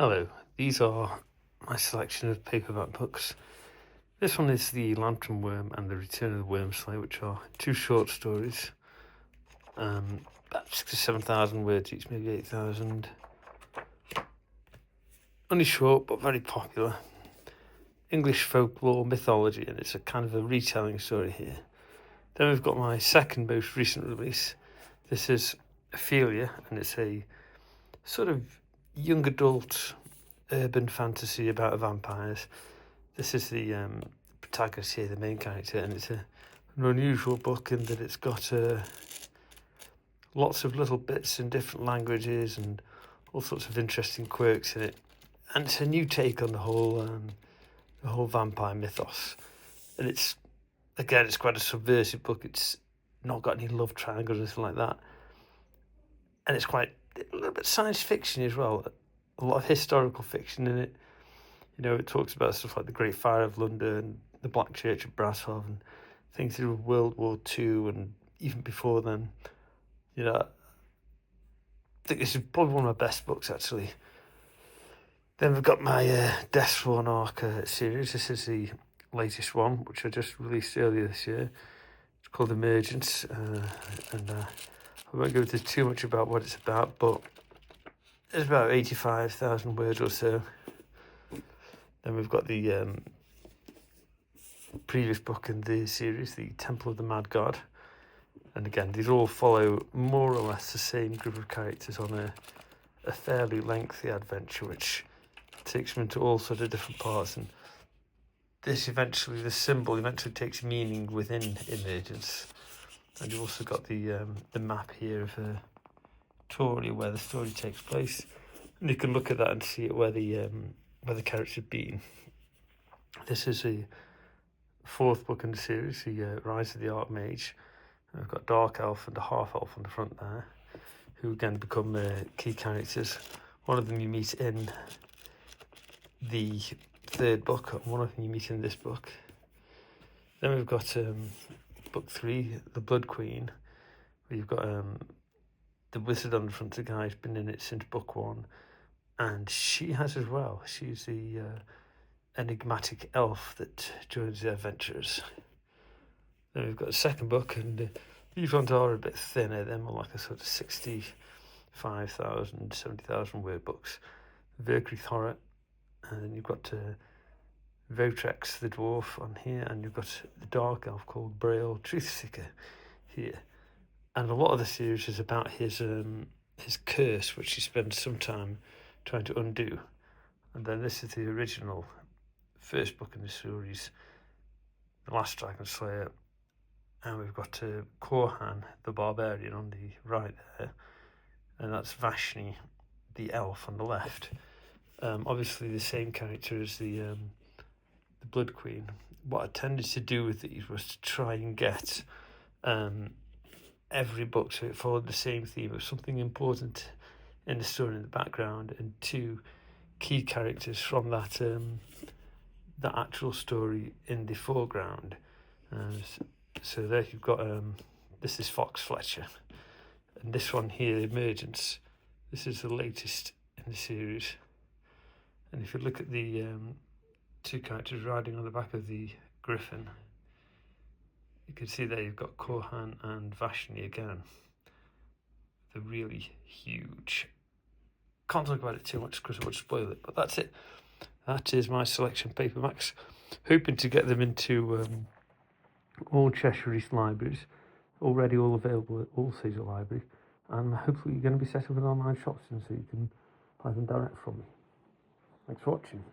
Hello, these are my selection of paperback books. This one is The Lantern Worm and The Return of the Worm Slayer, which are two short stories, about 6,000 to 7,000 words each, maybe 8,000. Only short, but very popular. English folklore mythology, and it's a kind of a retelling story here. Then we've got my second most recent release. This is Ofelia, and it's a sort of young adult urban fantasy about vampires. This is the protagonist here, the main character, and it's an unusual book in that it's got lots of little bits in different languages and all sorts of interesting quirks in it. And it's a new take on the whole vampire mythos. And it's quite a subversive book. It's not got any love triangles or anything like that. And it's quite a little bit science fiction as well. A lot of historical fiction in it. You know, it talks about stuff like the Great Fire of London, the Black Church of Brasov, and things through World War II, and even before then. You know, I think this is probably one of my best books, actually. Then we've got my Deathsworn Arc series. This is the latest one, which I just released earlier this year. It's called Emergence, and I won't go into too much about what it's about, but it's about 85,000 words or so. Then we've got the previous book in the series, The Temple of the Mad God. And again, these all follow more or less the same group of characters on a fairly lengthy adventure, which takes them into all sorts of different parts. And the symbol eventually takes meaning within Emergence. And you've also got the map here of Toria, where the story takes place. And you can look at that and see where the characters have been. This is the fourth book in the series, the Rise of the Archmage. We've got Dark Elf and a Half Elf on the front there, who again become key characters. One of them you meet in the third book, and one of them you meet in this book. Then we've got book 3, The Blood Queen, where you've got the wizard on the front of the guy who's been in it since book 1. And she has as well. She's the enigmatic elf that joins the adventurers. Then we've got the second book, and these ones are a bit thinner. They're more like a sort of 65,000, 70,000 word books. Verkreath Horror, and then you've got Votrex the dwarf on here, and you've got the dark elf called Braille Truthseeker here. And a lot of the series is about his curse, which he spends some time trying to undo. And then this is the original first book in the series, The Last Dragon Slayer, and we've got Korhan the Barbarian on the right there, and that's Vashni the elf on the left. Obviously the same character as the Blood Queen. What I tended to do with these was to try and get every book so it followed the same theme of something important in the story in the background, and two key characters from that actual story in the foreground. So there you've got this is Fox Fletcher, and this one here, Emergence. This is the latest in the series. And if you look at the two characters riding on the back of the griffin, you can see there you've got Korhan and Vashni again. They're really huge. Can't talk about it too much because I would spoil it, but that's it. That is my selection of paperbacks. Hoping to get them into all Cheshire East libraries. Already all available at all Caesar Library. And hopefully you're going to be set up an online shop soon so you can buy them direct from me. Thanks for watching.